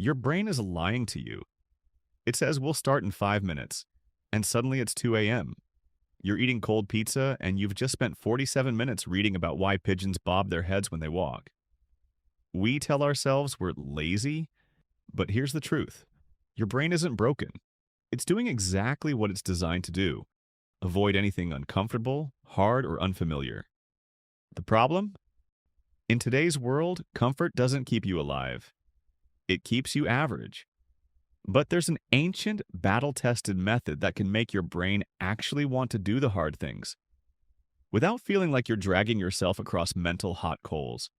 Your brain is lying to you. It says we'll start in 5 minutes, and suddenly it's 2 a.m. You're eating cold pizza, and you've just spent 47 minutes reading about why pigeons bob their heads when they walk. We tell ourselves we're lazy, but here's the truth. Your brain isn't broken. It's doing exactly what it's designed to do. Avoid anything uncomfortable, hard, or unfamiliar. The problem? In today's world, comfort doesn't keep you alive. It keeps you average. But there's an ancient, battle-tested method that can make your brain actually want to do the hard things without feeling like you're dragging yourself across mental hot coals.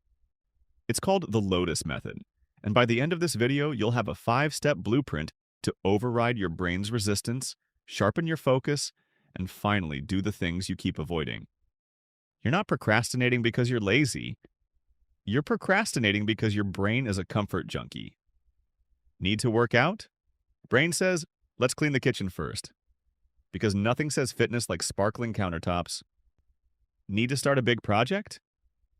It's called the Lotus Method, and by the end of this video, you'll have a 5-step blueprint to override your brain's resistance, sharpen your focus, and finally do the things you keep avoiding. You're not procrastinating because you're lazy. You're procrastinating because your brain is a comfort junkie. Need to work out? Brain says, let's clean the kitchen first. Because nothing says fitness like sparkling countertops. Need to start a big project?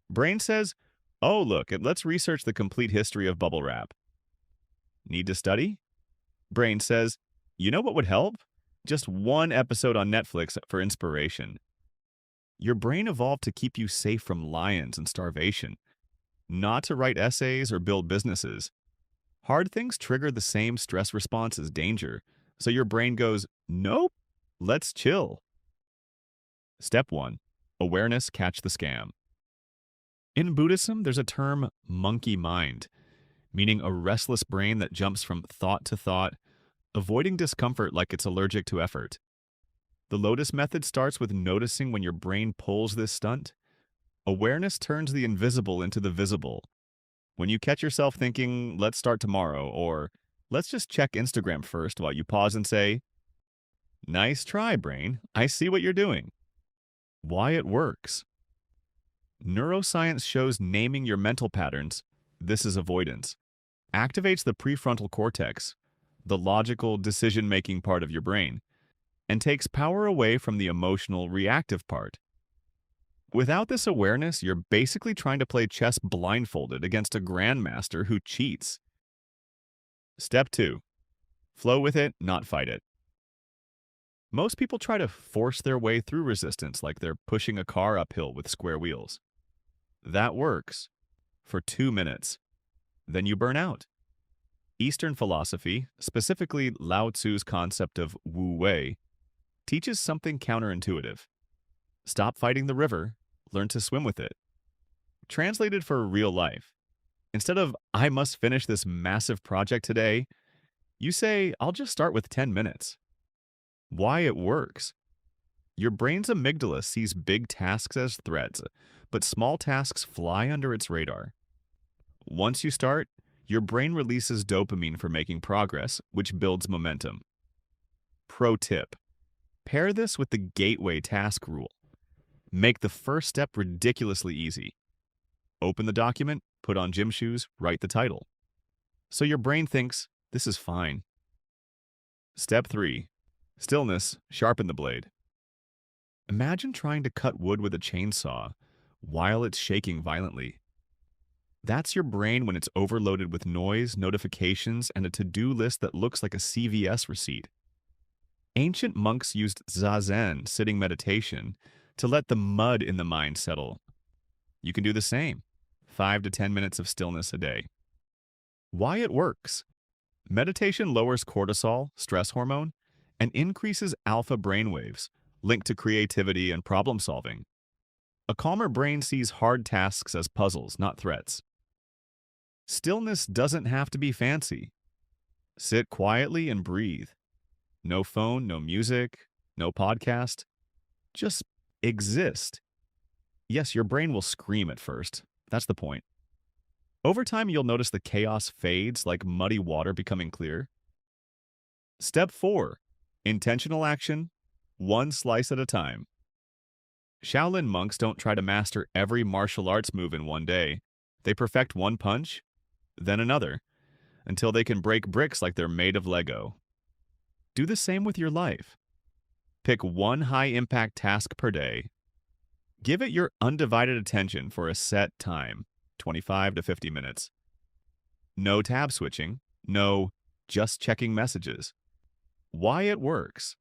Brain says, oh, look, let's research the complete history of bubble wrap. Need to study? Brain says, you know what would help? Just one episode on Netflix for inspiration. Your brain evolved to keep you safe from lions and starvation, not to write essays or build businesses. Hard things trigger the same stress response as danger, so your brain goes, nope, let's chill. Step 1. Awareness, catch the scam. In Buddhism, there's a term monkey mind, meaning a restless brain that jumps from thought to thought, avoiding discomfort like it's allergic to effort. The Lotus Method starts with noticing when your brain pulls this stunt. Awareness turns the invisible into the visible. When you catch yourself thinking, let's start tomorrow, or let's just check Instagram first while you pause and say, nice try, brain. I see what you're doing. Why it works. Neuroscience shows naming your mental patterns, this is avoidance, activates the prefrontal cortex, the logical decision-making part of your brain, and takes power away from the emotional, reactive part. Without this awareness, you're basically trying to play chess blindfolded against a grandmaster who cheats. Step 2. Flow with it, not fight it. Most people try to force their way through resistance like they're pushing a car uphill with square wheels. That works for 2 minutes. Then you burn out. Eastern philosophy, specifically Lao Tzu's concept of Wu Wei, teaches something counterintuitive. Stop fighting the river, learn to swim with it. Translated for real life, instead of, I must finish this massive project today, you say, I'll just start with 10 minutes. Why it works. Your brain's amygdala sees big tasks as threats, but small tasks fly under its radar. Once you start, your brain releases dopamine for making progress, which builds momentum. Pro tip. Pair this with the gateway task rule. Make the first step ridiculously easy. Open the document, put on gym shoes, write the title. So your brain thinks, this is fine. Step 3. Stillness, sharpen the blade. Imagine trying to cut wood with a chainsaw while it's shaking violently. That's your brain when it's overloaded with noise, notifications, and a to-do list that looks like a CVS receipt. Ancient monks used zazen, sitting meditation, to let the mud in the mind settle. You can do the same. 5 to 10 minutes of stillness a day. Why it works. Meditation lowers cortisol, stress hormone, and increases alpha brainwaves, linked to creativity and problem solving. A calmer brain sees hard tasks as puzzles, not threats. Stillness doesn't have to be fancy. Sit quietly and breathe. No phone, no music, no podcast. Just exist. Yes, your brain will scream at first. That's the point. Over time, you'll notice the chaos fades like muddy water becoming clear. Step 4. Intentional action, one slice at a time. Shaolin monks don't try to master every martial arts move in one day. They perfect one punch, then another, until they can break bricks like they're made of Lego. Do the same with your life. Pick one high-impact task per day. Give it your undivided attention for a set time, 25 to 50 minutes. No tab switching, No, just checking messages. Why it works.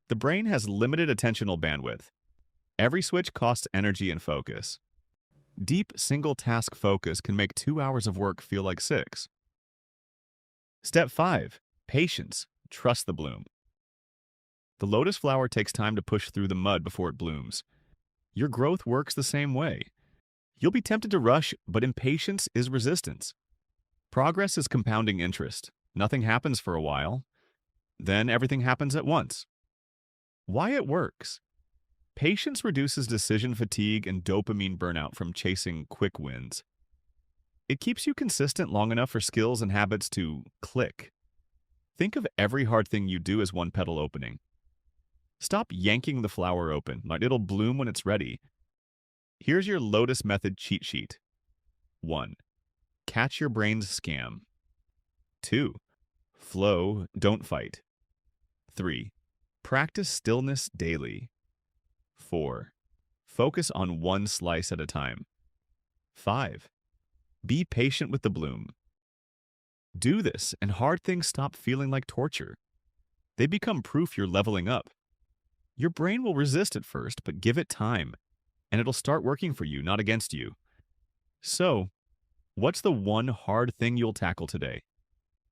The brain has limited attentional bandwidth. Every switch costs energy and focus. Deep single-task focus can make 2 hours of work feel like 6. Step 5. Patience. Trust the bloom. The lotus flower takes time to push through the mud before it blooms. Your growth works the same way. You'll be tempted to rush, but impatience is resistance. Progress is compounding interest. Nothing happens for a while. Then everything happens at once. Why it works. Patience reduces decision fatigue and dopamine burnout from chasing quick wins. It keeps you consistent long enough for skills and habits to click. Think of every hard thing you do as one petal opening. Stop yanking the flower open, like it'll bloom when it's ready. Here's your Lotus Method cheat sheet. 1. Catch your brain's scam. 2. Flow, don't fight. 3. Practice stillness daily. 4. Focus on one slice at a time. 5. Be patient with the bloom. Do this, and hard things stop feeling like torture. They become proof you're leveling up. Your brain will resist at first, but give it time, and it'll start working for you, not against you. So, what's the one hard thing you'll tackle today?